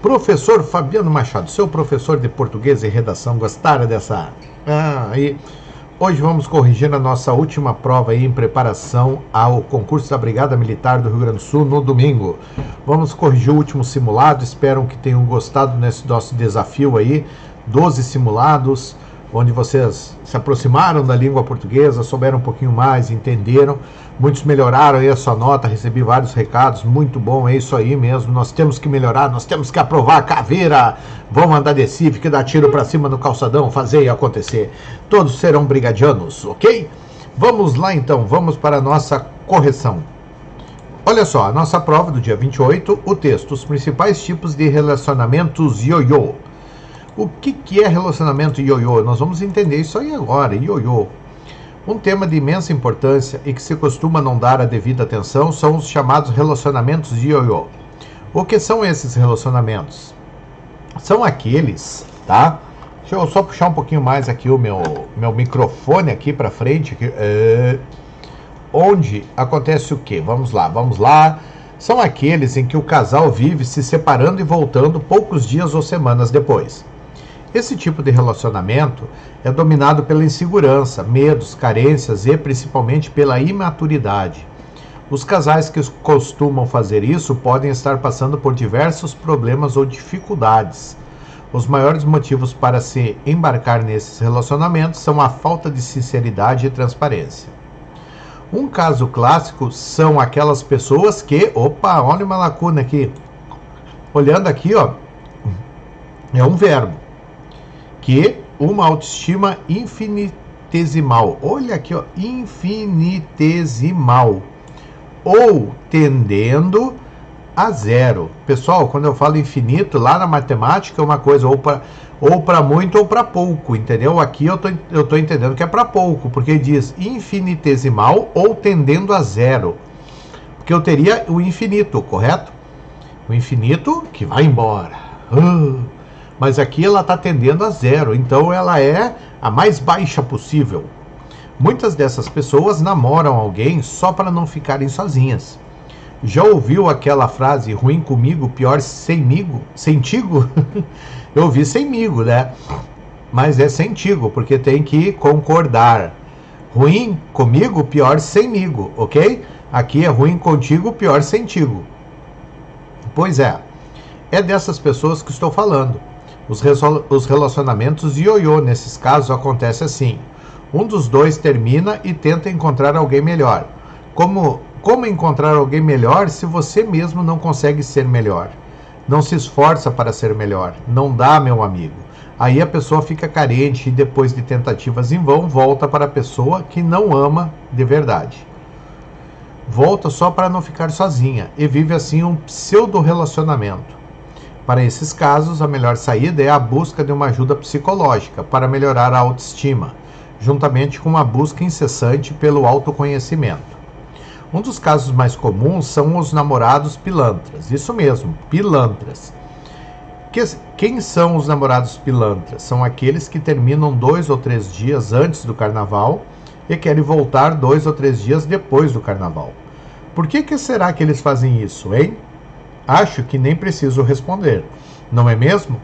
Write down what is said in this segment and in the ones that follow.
Professor Fabiano Machado, seu professor de português e redação, gostaram dessa? Aí. Hoje vamos corrigir a nossa última prova aí em preparação ao concurso da Brigada Militar do Rio Grande do Sul no domingo. Vamos corrigir o último simulado, espero que tenham gostado nesse nosso desafio aí, 12 simulados, onde vocês se aproximaram da língua portuguesa, souberam um pouquinho mais, entenderam. Muitos melhoraram aí a sua nota, recebi vários recados, muito bom, é isso aí mesmo, nós temos que melhorar, nós temos que aprovar a caveira, vamos andar de Civic, dar tiro pra cima no calçadão, fazer e acontecer. Todos serão brigadianos, ok? Vamos lá então, vamos para a nossa correção. Olha só, a nossa prova do dia 28, o texto, os principais tipos de relacionamentos ioiô. O que é relacionamento ioiô? Nós vamos entender isso aí agora, ioiô. Um tema de imensa importância e que se costuma não dar a devida atenção são os chamados relacionamentos de ioiô. O que são esses relacionamentos? São aqueles, tá? Deixa eu só puxar um pouquinho mais aqui o meu microfone aqui para frente, onde acontece o quê? Vamos lá. São aqueles em que o casal vive se separando e voltando poucos dias ou semanas depois. Esse tipo de relacionamento é dominado pela insegurança, medos, carências e principalmente pela imaturidade. Os casais que costumam fazer isso podem estar passando por diversos problemas ou dificuldades. Os maiores motivos para se embarcar nesses relacionamentos são a falta de sinceridade e transparência. Um caso clássico são aquelas pessoas que... Opa, olha uma lacuna aqui. Olhando aqui, ó, é um verbo. Que uma autoestima infinitesimal. Olha aqui, ó, infinitesimal. Ou tendendo a zero. Pessoal, quando eu falo infinito, lá na matemática é uma coisa ou para muito ou para pouco, entendeu? Aqui eu tô entendendo que é para pouco, porque diz infinitesimal ou tendendo a zero. Porque eu teria o infinito, correto? O infinito que vai embora. Mas aqui ela está tendendo a zero, então ela é a mais baixa possível. Muitas dessas pessoas namoram alguém só para não ficarem sozinhas. Já ouviu aquela frase, ruim comigo, pior semigo? Sentigo? Eu ouvi semigo, né? Mas é sentigo, porque tem que concordar. Ruim comigo, pior semigo, ok? Aqui é ruim contigo, pior sentigo. Pois é dessas pessoas que estou falando. Os relacionamentos ioiô, nesses casos, acontece assim. Um dos dois termina e tenta encontrar alguém melhor. Como encontrar alguém melhor se você mesmo não consegue ser melhor? Não se esforça para ser melhor. Não dá, meu amigo. Aí a pessoa fica carente e depois de tentativas em vão, volta para a pessoa que não ama de verdade. Volta só para não ficar sozinha e vive assim um pseudo-relacionamento. Para esses casos, a melhor saída é a busca de uma ajuda psicológica para melhorar a autoestima, juntamente com a busca incessante pelo autoconhecimento. Um dos casos mais comuns são os namorados pilantras. Isso mesmo, pilantras. Quem são os namorados pilantras? São aqueles que terminam 2 ou 3 dias antes do carnaval e querem voltar 2 ou 3 dias depois do carnaval. Por que será que eles fazem isso, hein? Acho que nem preciso responder, não é mesmo?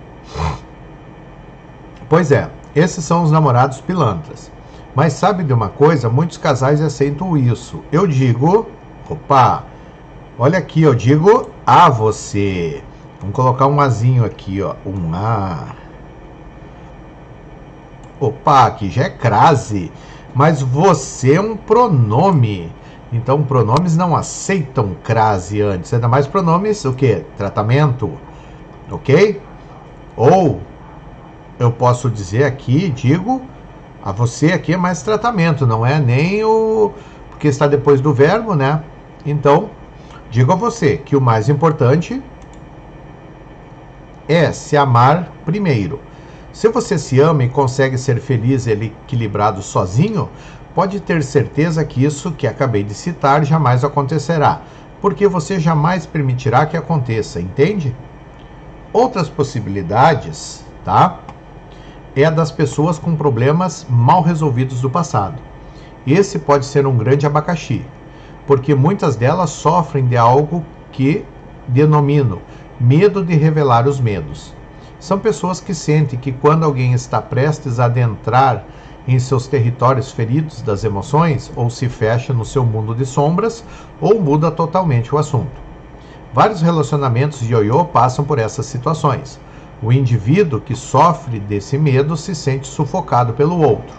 Pois é, esses são os namorados pilantras. Mas sabe de uma coisa? Muitos casais aceitam isso. Eu digo, olha aqui, eu digo a você. Vamos colocar um azinho aqui, ó, um a. Aqui já é crase, mas você é um pronome. Então, pronomes não aceitam crase antes. Ainda mais pronomes, o quê? Tratamento. Ok? Ou, eu posso dizer aqui, digo, a você aqui é mais tratamento, não é nem o... Porque está depois do verbo, né? Então, digo a você que o mais importante é se amar primeiro. Se você se ama e consegue ser feliz e equilibrado sozinho, pode ter certeza que isso que acabei de citar jamais acontecerá, porque você jamais permitirá que aconteça, entende? Outras possibilidades, tá? É a das pessoas com problemas mal resolvidos do passado. Esse pode ser um grande abacaxi, porque muitas delas sofrem de algo que denomino Medo de revelar os medos. São pessoas que sentem que quando alguém está prestes a adentrar em seus territórios feridos das emoções, ou se fecha no seu mundo de sombras, ou muda totalmente o assunto. Vários relacionamentos de ioiô passam por essas situações. O indivíduo que sofre desse medo se sente sufocado pelo outro,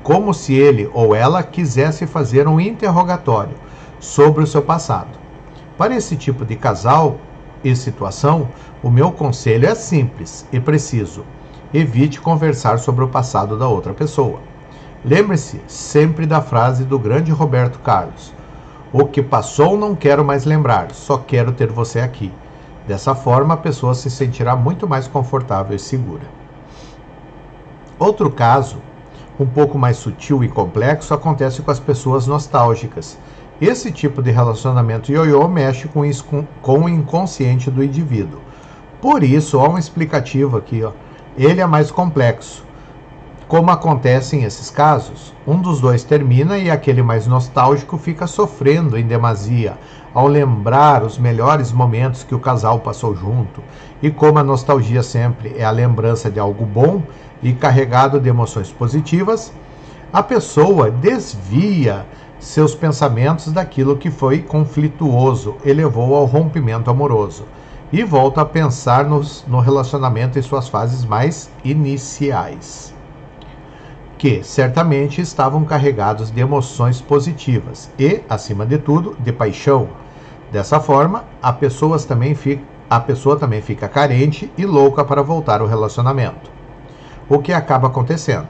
como se ele ou ela quisesse fazer um interrogatório sobre o seu passado. Para esse tipo de casal e situação, o meu conselho é simples e preciso. Evite conversar sobre o passado da outra pessoa. Lembre-se sempre da frase do grande Roberto Carlos: o que passou não quero mais lembrar, só quero ter você aqui. Dessa forma, a pessoa se sentirá muito mais confortável e segura. Outro caso, um pouco mais sutil e complexo, acontece com as pessoas nostálgicas. Esse tipo de relacionamento ioiô mexe com o inconsciente do indivíduo. Por isso, há um explicativo aqui, ele é mais complexo. Como acontece em esses casos, um dos dois termina e aquele mais nostálgico fica sofrendo em demasia ao lembrar os melhores momentos que o casal passou junto. E como a nostalgia sempre é a lembrança de algo bom e carregado de emoções positivas, a pessoa desvia seus pensamentos daquilo que foi conflituoso e levou ao rompimento amoroso, e volta a pensar no relacionamento em suas fases mais iniciais, que certamente estavam carregados de emoções positivas e, acima de tudo, de paixão. Dessa forma, a pessoa também fica carente e louca para voltar ao relacionamento, o que acaba acontecendo.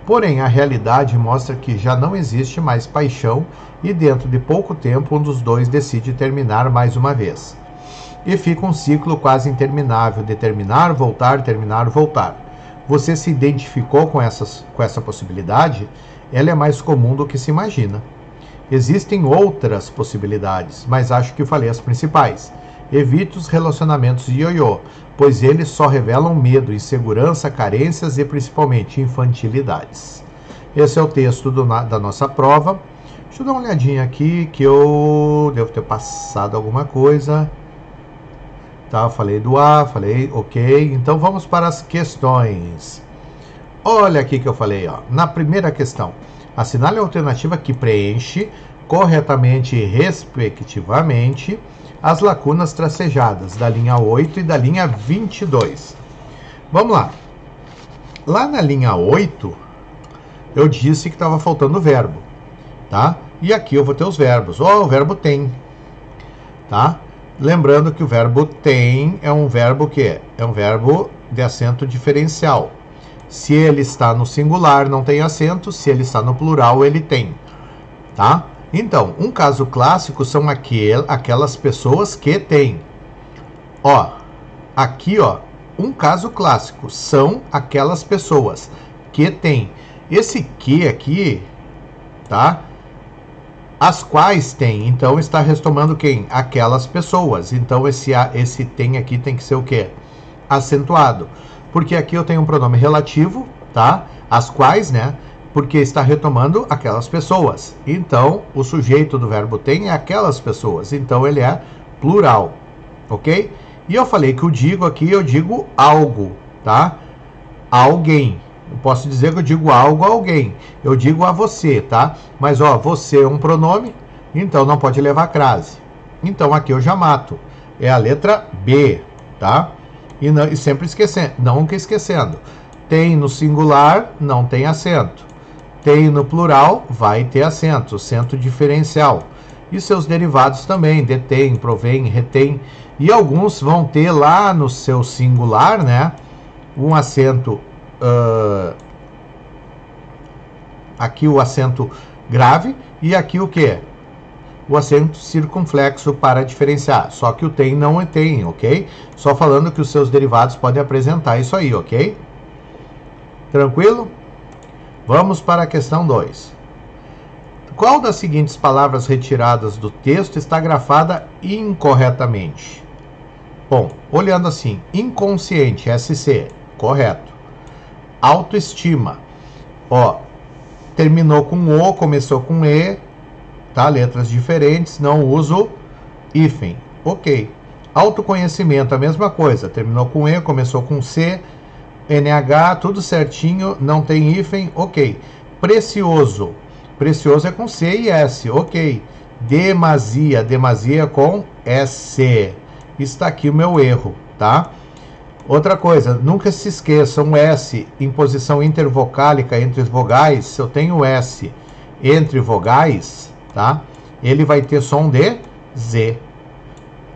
Porém, a realidade mostra que já não existe mais paixão e dentro de pouco tempo um dos dois decide terminar mais uma vez. E fica um ciclo quase interminável de terminar, voltar, terminar, voltar. Você se identificou com essa possibilidade? Ela é mais comum do que se imagina. Existem outras possibilidades, mas acho que falei as principais. Evite os relacionamentos de ioiô, pois eles só revelam medo, insegurança, carências e principalmente infantilidades. Esse é o texto da nossa prova. Deixa eu dar uma olhadinha aqui, que eu devo ter passado alguma coisa. Tá, falei do A, falei ok. Então vamos para as questões. Olha aqui que eu falei, na primeira questão. Assinale a alternativa que preenche corretamente e respectivamente as lacunas tracejadas da linha 8 e da linha 22. Vamos lá. Lá na linha 8, eu disse que estava faltando o verbo, tá? E aqui eu vou ter os verbos. O verbo tem, tá? Lembrando que o verbo tem é um verbo que é um verbo de acento diferencial. Se ele está no singular, não tem acento. Se ele está no plural, ele tem, tá? Então, um caso clássico são aquelas pessoas que têm. Aqui, um caso clássico são aquelas pessoas que têm. Esse que aqui, tá? As quais têm. Então, está retomando quem? Aquelas pessoas. Então, esse tem aqui tem que ser o quê? Acentuado. Porque aqui eu tenho um pronome relativo, tá? As quais, né? Porque está retomando aquelas pessoas. Então, o sujeito do verbo tem é aquelas pessoas. Então, ele é plural, ok? E eu falei que eu digo algo, tá? Alguém. Eu posso dizer que eu digo algo a alguém. Eu digo a você, tá? Mas, você é um pronome, então não pode levar crase. Então, aqui eu já mato. É a letra B, tá? E sempre esquecendo, nunca esquecendo. Tem no singular, não tem acento. Tem no plural, vai ter acento diferencial. E seus derivados também, detém, provém, retém. E alguns vão ter lá no seu singular, né? Um acento, aqui o acento grave e aqui o quê? O acento circunflexo para diferenciar. Só que o tem não tem, ok? Só falando que os seus derivados podem apresentar isso aí, ok? Tranquilo? Vamos para a questão 2. Qual das seguintes palavras retiradas do texto está grafada incorretamente? Bom, olhando assim, inconsciente, SC, correto. Autoestima, terminou com O, começou com E, tá? Letras diferentes, não uso hífen, ok. Autoconhecimento, a mesma coisa. Terminou com E, começou com C. NH, tudo certinho, não tem hífen, ok. Precioso. Precioso é com C e S, ok. Demasia, demasia com S. Está aqui o meu erro, tá? Outra coisa, nunca se esqueça, um S em posição intervocálica entre as vogais, se eu tenho S entre vogais, tá? Ele vai ter som de Z.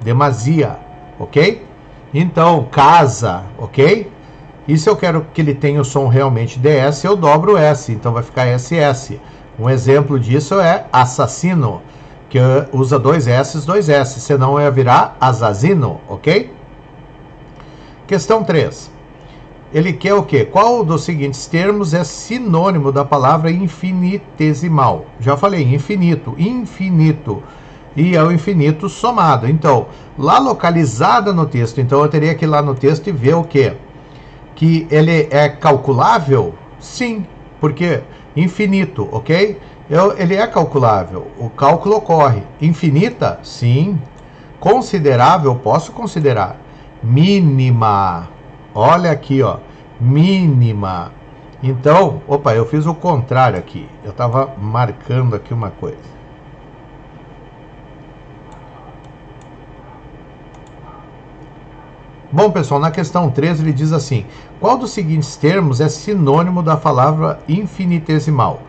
Demasia, ok? Então, casa, ok? E se eu quero que ele tenha o som realmente DS, eu dobro o S, então vai ficar SS. Um exemplo disso é assassino, que usa dois S, senão ia virar assassino, ok? Questão 3. Ele quer o quê? Qual dos seguintes termos é sinônimo da palavra infinitesimal? Já falei, infinito, infinito. E é o infinito somado. Então, lá localizada no texto, então eu teria que ir lá no texto e ver o quê? Que ele é calculável? Sim, porque infinito, ok? Ele é calculável, o cálculo ocorre. Infinita? Sim. Considerável? Posso considerar. Mínima, olha aqui, ó, mínima. Então, opa, eu fiz o contrário aqui, eu estava marcando aqui uma coisa. Bom, pessoal, na questão 13 ele diz assim: qual dos seguintes termos é sinônimo da palavra infinitesimal?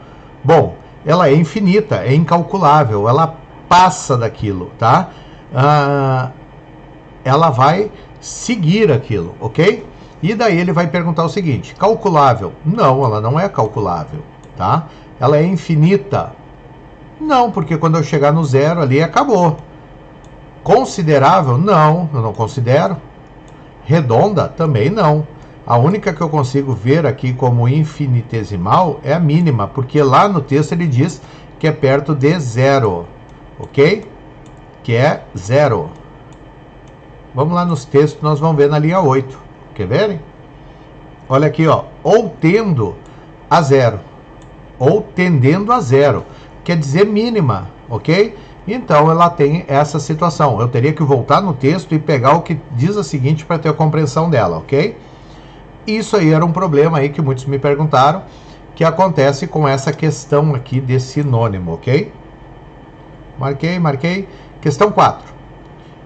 Bom, ela é infinita, é incalculável, ela passa daquilo, tá? Ela vai seguir aquilo, ok? E daí ele vai perguntar o seguinte: calculável? Não, ela não é calculável, tá? Ela é infinita? Não, porque quando eu chegar no zero ali, acabou. Considerável? Não, eu não considero. Redonda? Também não. A única que eu consigo ver aqui como infinitesimal é a mínima, porque lá no texto ele diz que é perto de zero, ok? Que é zero. Vamos lá nos textos, nós vamos ver na linha 8. Quer verem? Olha aqui, ó. Ou tendo a zero. Ou tendendo a zero. Quer dizer mínima, ok? Então ela tem essa situação. Eu teria que voltar no texto e pegar o que diz a seguinte para ter a compreensão dela, ok? Isso aí era um problema aí que muitos me perguntaram, que acontece com essa questão aqui de sinônimo, ok? Marquei. Questão 4.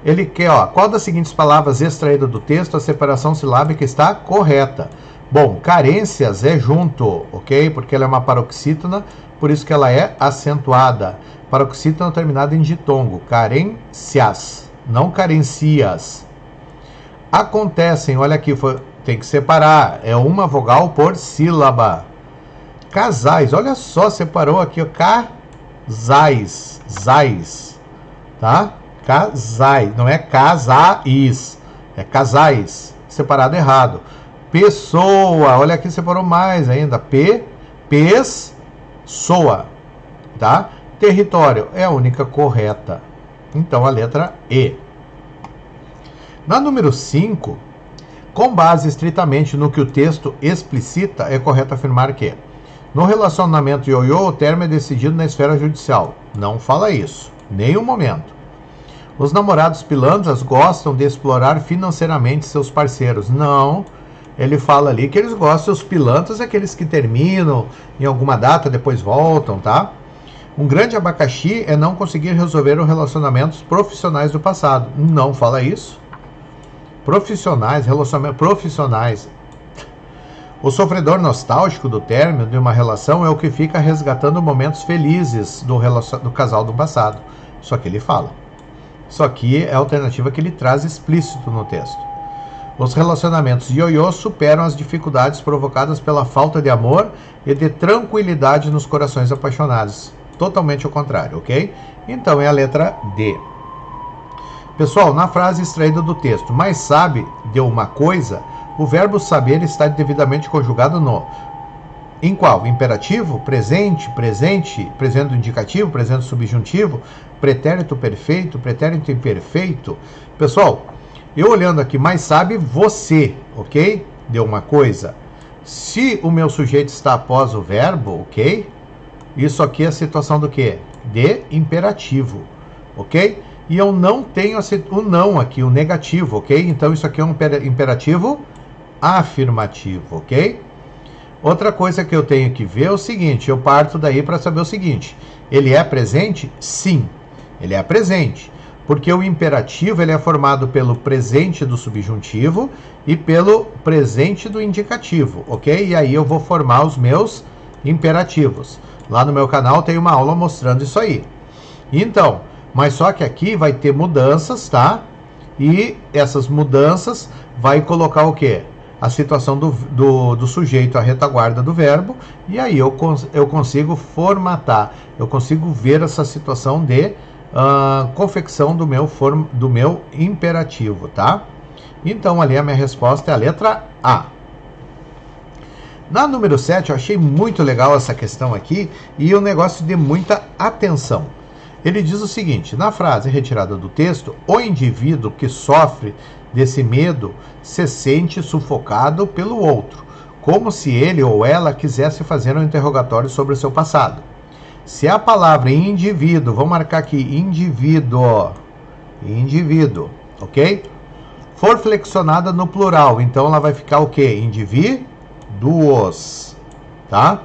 Ele quer, ó, qual das seguintes palavras extraídas do texto a separação silábica está correta? Bom, carências é junto, ok? Porque ela é uma paroxítona, por isso que ela é acentuada. Paroxítona terminada em ditongo. Carências, não carencias. Acontecem, olha aqui, tem que separar. É uma vogal por sílaba. Casais, olha só, separou aqui, ó, casais, zais, tá? Casais, não é casais, é casais, separado errado. Pessoa, olha aqui, separou mais ainda, pessoa, tá? Território é a única correta, então a letra E. Na número 5, com base estritamente no que o texto explicita, é correto afirmar que no relacionamento ioiô, o termo é decidido na esfera judicial. Não fala isso, nenhum momento. Os namorados pilantras gostam de explorar financeiramente seus parceiros. Não, ele fala ali que eles gostam, os pilantras, aqueles que terminam em alguma data, depois voltam, tá? Um grande abacaxi é não conseguir resolver os relacionamentos profissionais do passado. Não fala isso. Profissionais, relacionamentos profissionais. O sofredor nostálgico do término de uma relação é o que fica resgatando momentos felizes do casal do passado. Só que ele fala. Isso aqui é a alternativa que ele traz explícito no texto. Os relacionamentos ioiô superam as dificuldades provocadas pela falta de amor e de tranquilidade nos corações apaixonados. Totalmente ao contrário, ok? Então é a letra D. Pessoal, na frase extraída do texto, mas sabe de uma coisa, o verbo saber está devidamente conjugado no... Em qual? Imperativo, presente, presente indicativo, presente subjuntivo, pretérito perfeito, pretérito imperfeito. Pessoal, eu olhando aqui, mas sabe você, ok? De uma coisa. Se o meu sujeito está após o verbo, ok? Isso aqui é a situação do quê? De imperativo, ok? e eu não tenho o não aqui, o negativo, ok? Então isso aqui é um imperativo afirmativo, ok? Outra coisa que eu tenho que ver é o seguinte, eu parto daí para saber o seguinte, ele é presente? Sim, ele é presente, porque o imperativo ele é formado pelo presente do subjuntivo e pelo presente do indicativo, ok? E aí eu vou formar os meus imperativos. Lá no meu canal tem uma aula mostrando isso aí. Então, mas só que aqui vai ter mudanças, tá? E essas mudanças vai colocar o quê? A situação do sujeito à retaguarda do verbo, e aí eu consigo formatar, eu consigo ver essa situação de confecção do meu imperativo, tá? Então ali a minha resposta é a letra A. Na número 7, eu achei muito legal essa questão aqui, e um negócio de muita atenção. Ele diz o seguinte, na frase retirada do texto, o indivíduo que sofre desse medo se sente sufocado pelo outro, como se ele ou ela quisesse fazer um interrogatório sobre o seu passado. Se a palavra indivíduo, vou marcar aqui, indivíduo, ok? For flexionada no plural, então ela vai ficar o quê? Indivíduos, tá?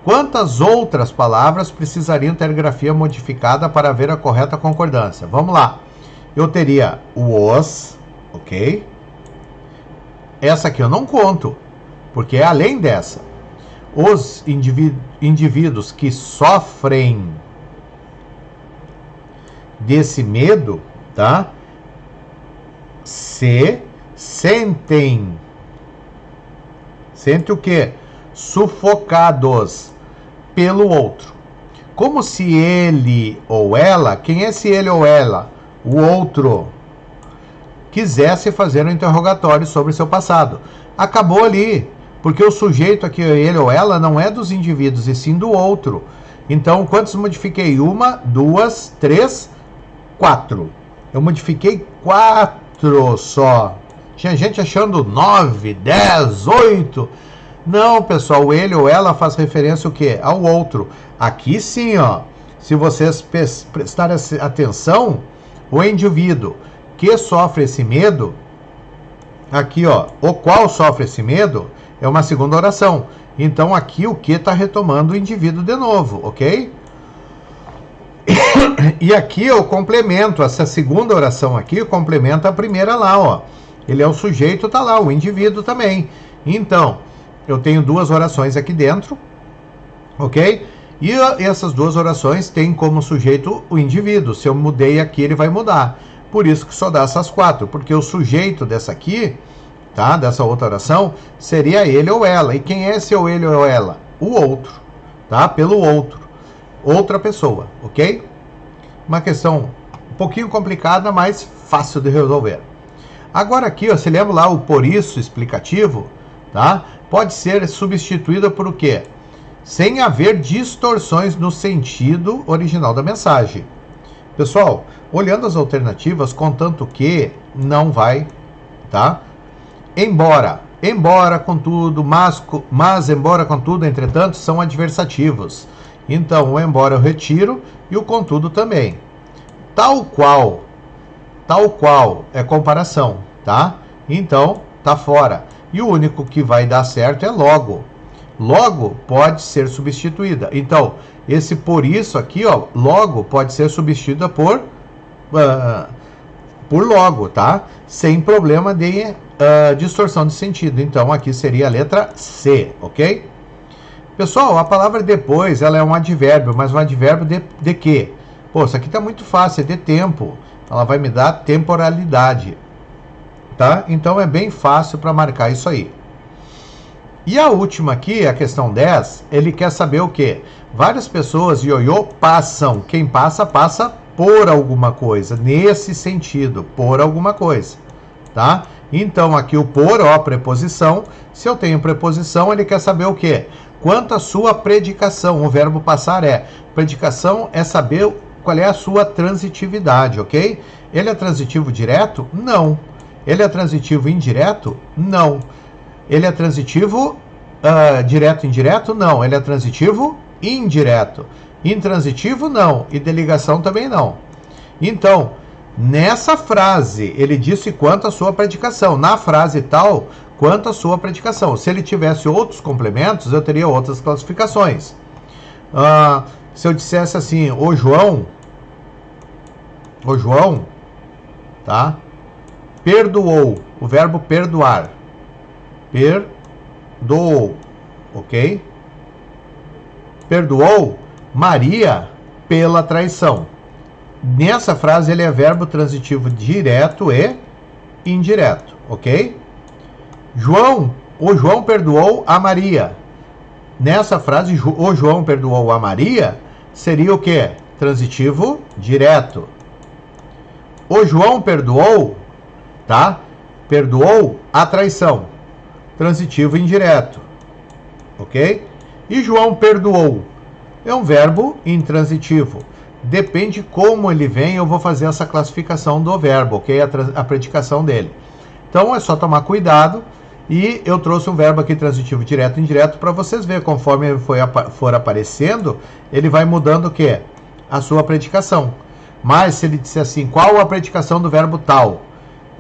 Quantas outras palavras precisariam ter grafia modificada para haver a correta concordância? Vamos lá. Eu teria os, ok? Essa aqui eu não conto, porque é além dessa. Os indivíduos que sofrem desse medo, tá? Se sentem. Sente o quê? Sufocados pelo outro. Como se ele ou ela, quem é esse ele ou ela? O outro. Quisesse fazer um interrogatório sobre seu passado. Acabou ali, porque o sujeito aqui, ele ou ela, não é dos indivíduos, e sim do outro. Então, quantos modifiquei? 1, 2, 3, 4. Eu modifiquei 4 só. Tinha gente achando 9, 10, 8. Não, pessoal, o ele ou ela faz referência ao quê? Ao outro. Aqui sim, ó. Se vocês prestarem atenção, o indivíduo que sofre esse medo, aqui, ó, o qual sofre esse medo, é uma segunda oração. Então, aqui o que está retomando o indivíduo de novo, ok? E aqui eu complemento, essa segunda oração aqui complementa a primeira lá, ó. Ele é o sujeito, tá lá, o indivíduo também. Então, eu tenho duas orações aqui dentro, ok? E essas duas orações têm como sujeito o indivíduo. Se eu mudei aqui, ele vai mudar. Por isso que só dá essas 4, porque o sujeito dessa aqui, tá? Dessa outra oração, seria ele ou ela. E quem é esse ou ele ou ela? O outro, tá? Pelo outro. Outra pessoa, ok? Uma questão um pouquinho complicada, mas fácil de resolver. Agora aqui, ó, se lembra lá o por isso explicativo, tá? Pode ser substituída por o quê? Sem haver distorções no sentido original da mensagem. Pessoal, olhando as alternativas, contanto que não vai, tá? Embora, contudo, mas, embora, contudo, entretanto, são adversativos. Então, o embora eu retiro e o contudo também. Tal qual é comparação, tá? Então, tá fora. E o único que vai dar certo é logo. Logo pode ser substituída. Então, esse por isso aqui, ó, logo pode ser substituída por logo, tá? Sem problema de distorção de sentido. Então, aqui seria a letra C, ok? Pessoal, a palavra depois, ela é um advérbio, mas um advérbio de quê? Pô, isso aqui tá muito fácil, é de tempo. Ela vai me dar temporalidade, tá? Então, é bem fácil para marcar isso aí. E a última aqui, a questão 10, ele quer saber o quê? Várias pessoas, ioiô, passam. Quem passa, passa por alguma coisa. Nesse sentido, por alguma coisa, tá? Então, aqui o por, ó, preposição. Se eu tenho preposição, ele quer saber o quê? Quanto à sua predicação. O verbo passar é. Predicação é saber qual é a sua transitividade, ok? Ele é transitivo direto? Não. Ele é transitivo indireto? Não. Ele é transitivo direto e indireto? Não. Ele é transitivo indireto. Intransitivo? Não. E de ligação também não. Então, Nessa frase, ele disse quanto a sua predicação. Na frase tal, quanto a sua predicação. Se ele tivesse outros complementos, eu teria outras classificações. Se eu dissesse assim, o João, tá? Perdoou, o verbo perdoar. Perdoou, ok? Perdoou Maria pela traição. Nessa frase ele é verbo transitivo direto e indireto, ok? O João perdoou a Maria. Nessa frase, o João perdoou a Maria, seria o quê? Transitivo direto. O João perdoou, tá? Perdoou a traição. Transitivo indireto, ok? E João perdoou. É um verbo intransitivo. Depende como ele vem, eu vou fazer essa classificação do verbo, ok? A predicação dele. Então é só tomar cuidado. E eu trouxe um verbo aqui transitivo direto e indireto para vocês verem. Conforme ele for aparecendo, ele vai mudando o quê? A sua predicação. Mas se ele disser assim, qual a predicação do verbo tal?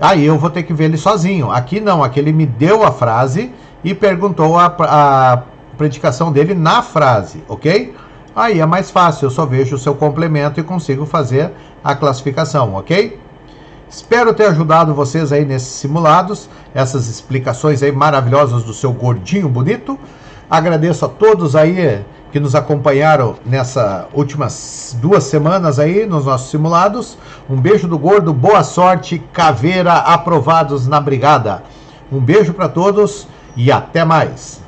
Aí eu vou ter que ver ele sozinho. Aqui não, aqui ele me deu a frase e perguntou a predicação dele na frase, ok? Aí é mais fácil, eu só vejo o seu complemento e consigo fazer a classificação, ok? Espero ter ajudado vocês aí nesses simulados, essas explicações aí maravilhosas do seu gordinho bonito. Agradeço a todos aí que nos acompanharam nessas últimas 2 semanas aí nos nossos simulados. Um beijo do gordo, boa sorte, caveira, aprovados na brigada. Um beijo para todos e até mais.